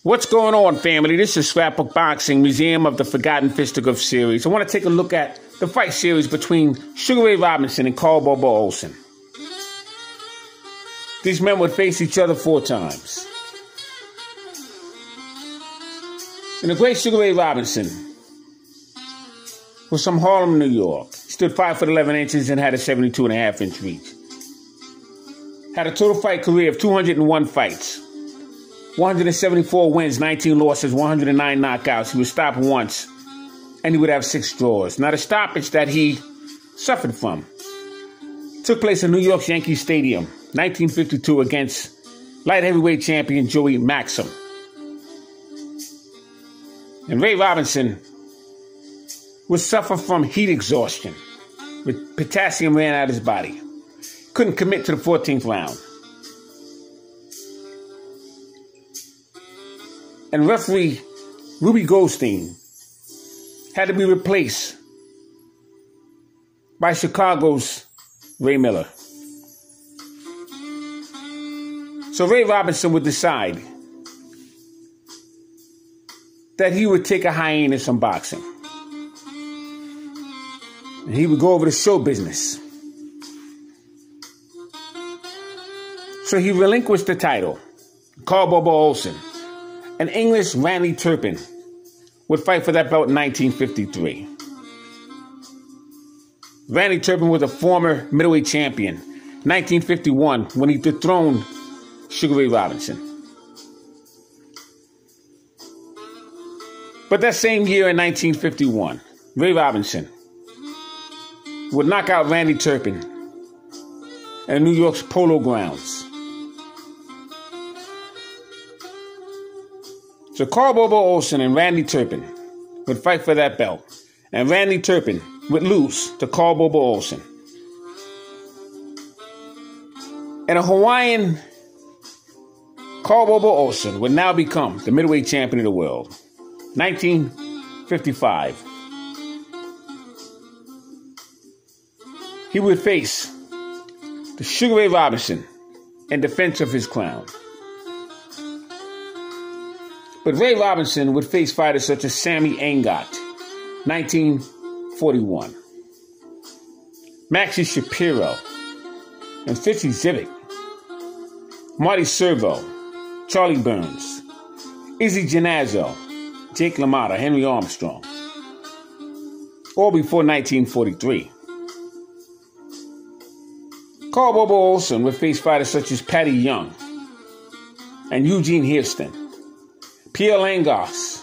What's going on, family? This is Scrapbook Boxing, Museum of the Forgotten Fisticuffs series. I want to take a look at the fight series between Sugar Ray Robinson and Carl "Bobo" Olson. These men would face each other 4 times. And the great Sugar Ray Robinson was from Harlem, New York. He stood 5 foot 11 inches and had a 72.5-inch reach. Had a total fight career of 201 fights. 174 wins, 19 losses, 109 knockouts. He would stop once, and he would have 6 draws. Now, the stoppage that he suffered from took place in New York's Yankee Stadium, 1952, against light heavyweight champion Joey Maxim. And Ray Robinson would suffer from heat exhaustion, with potassium ran out of his body. Couldn't commit to the 14th round. And referee Ruby Goldstein had to be replaced by Chicago's Ray Miller. So Ray Robinson would decide that he would take a hiatus from boxing. And he would go over to show business. So he relinquished the title. Carl "Bobo" Olson. And English Randy Turpin would fight for that belt in 1953. Randy Turpin was a former middleweight champion, 1951, when he dethroned Sugar Ray Robinson. But that same year in 1951, Ray Robinson would knock out Randy Turpin at New York's Polo Grounds. So Carl "Bobo" Olson and Randy Turpin would fight for that belt. And Randy Turpin would lose to Carl "Bobo" Olson. And a Hawaiian Carl "Bobo" Olson would now become the middleweight champion of the world. 1955. He would face the Sugar Ray Robinson in defense of his crown. But Ray Robinson would face fighters such as Sammy Angot, 1941, Maxie Shapiro, and Fitzy Zivic, Marty Servo, Charlie Burns, Izzy Genazzo, Jake LaMotta, Henry Armstrong, all before 1943. Carl "Bobo" Olson would face fighters such as Patty Young and Eugene Hairston, Pierre Langos,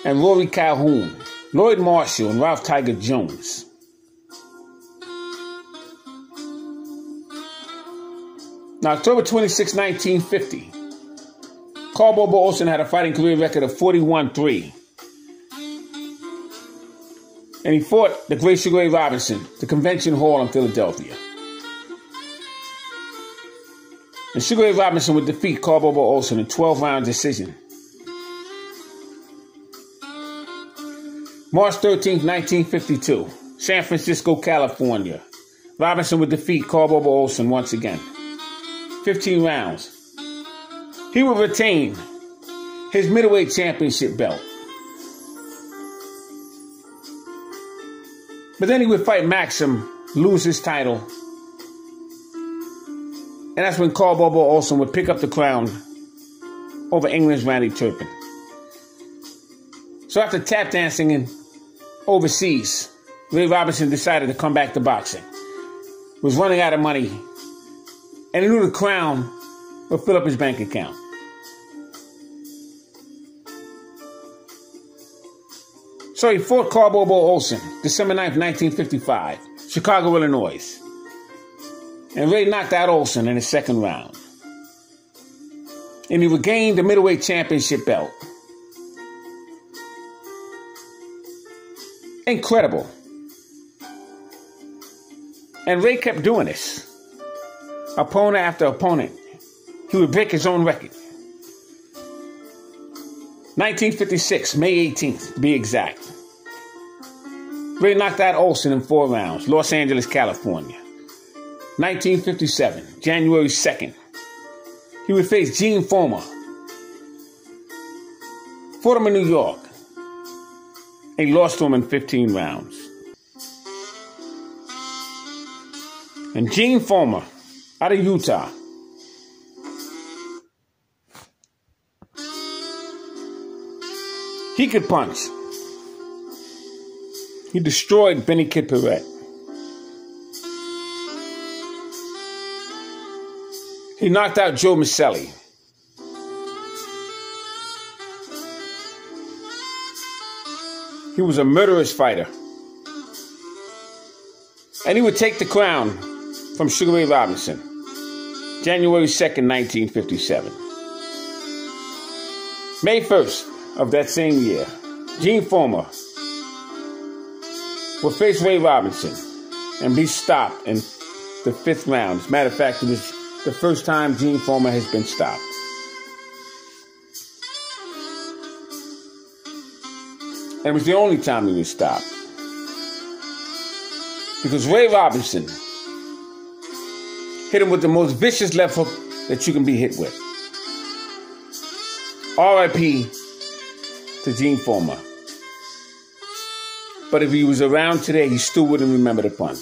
and Rory Calhoun, Lloyd Marshall, and Ralph Tiger Jones. Now, October 26, 1950, Carl "Bobo" Olson had a fighting career record of 41-3. And he fought the great Sugar Ray Robinson at the Convention Hall in Philadelphia. And Sugar Ray Robinson would defeat Carl "Bobo" Olson in 12-round decision. March 13, 1952, San Francisco, California. Robinson would defeat Carl "Bobo" Olson once again. 15 rounds. He would retain his middleweight championship belt. But then he would fight Maxim, lose his title. And that's when Carl "Bobo" Olson would pick up the crown over England's Randy Turpin. So after tap dancing in overseas, Ray Robinson decided to come back to boxing. Was running out of money, and he knew the crown would fill up his bank account. So he fought Carl "Bobo" Olson, December 9th, 1955, Chicago, Illinois. And Ray knocked out Olson in the 2nd round. And he regained the middleweight championship belt. Incredible. And Ray kept doing this. Opponent after opponent. He would break his own record. 1956, May 18th, to be exact. Ray knocked out Olson in 4 rounds, Los Angeles, California. 1957, January 2nd. He would face Gene Foreman Fought him in New York. And he lost to him in 15 rounds. And Gene Fullmer, out of Utah. He could punch. He destroyed Benny Kid Perrette. He knocked out Joe Maselli. He was a murderous fighter. And he would take the crown from Sugar Ray Robinson, January 2nd, 1957. May 1st of that same year, Gene Fullmer would face Ray Robinson and be stopped in the 5th round. As a matter of fact, it was the first time Gene Fullmer has been stopped. And it was the only time he was stopped. Because Ray Robinson hit him with the most vicious left hook that you can be hit with. R.I.P. to Gene Fullmer. But if he was around today, he still wouldn't remember the punch.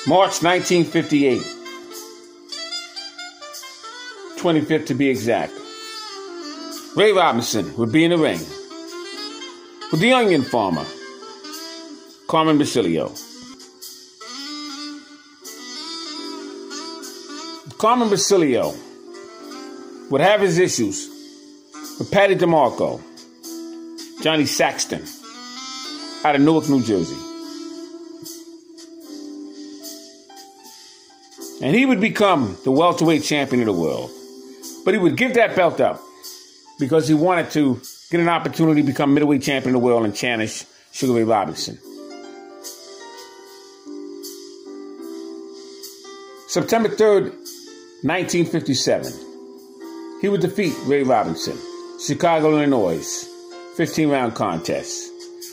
March 1958. 25th to be exact. Ray Robinson would be in the ring with the onion farmer, Carmen Basilio. Carmen Basilio would have his issues with Patty DeMarco, Johnny Saxton, out of Newark, New Jersey. And he would become the welterweight champion of the world. But he would give that belt up because he wanted to get an opportunity to become middleweight champion of the world and challenge Sugar Ray Robinson. September 3rd, 1957, he would defeat Ray Robinson, Chicago, Illinois, 15-round contest.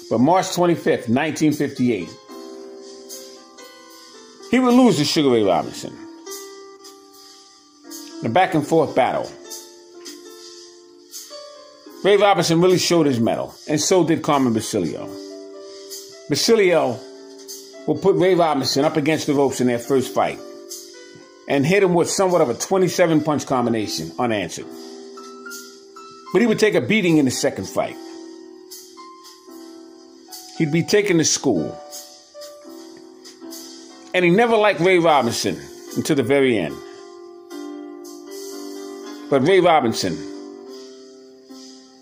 But March 25th, 1958, he would lose to Sugar Ray Robinson. In a back-and-forth battle. Ray Robinson really showed his mettle, and so did Carmen Basilio. Basilio will put Ray Robinson up against the ropes in their first fight and hit him with somewhat of a 27-punch combination, unanswered. But he would take a beating in the second fight. He'd be taken to school. And he never liked Ray Robinson until the very end. But Ray Robinson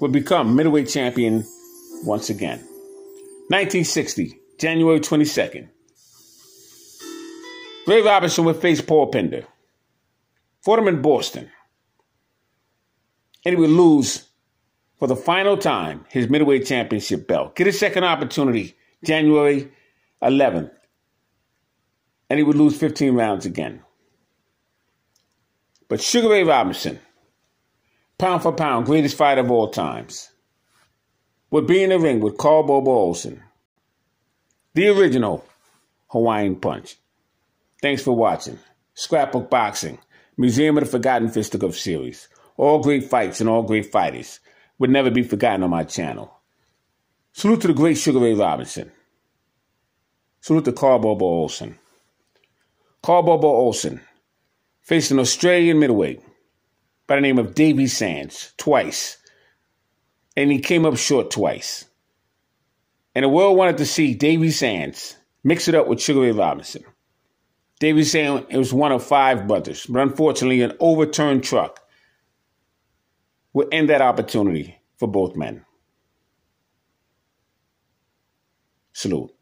would become middleweight champion once again. 1960, January 22nd. Ray Robinson would face Paul Pender. Fought him in Boston. And he would lose for the final time his middleweight championship belt. Get a second opportunity, January 11th. And he would lose 15 rounds again. But Sugar Ray Robinson, pound for pound, greatest fighter of all times, would be in the ring with Carl Bobo Olson, the original Hawaiian Punch. Thanks for watching. Scrapbook Boxing, Museum of the Forgotten Fisticuffs series. All great fights and all great fighters would never be forgotten on my channel. Salute to the great Sugar Ray Robinson. Salute to Carl Bobo Olson. Carl Bobo Olson faced an Australian middleweight by the name of Davy Sands twice. And he came up short twice. And the world wanted to see Davy Sands mix it up with Sugar Ray Robinson. Davy Sands was one of 5 brothers, but unfortunately an overturned truck would end that opportunity for both men. Salute.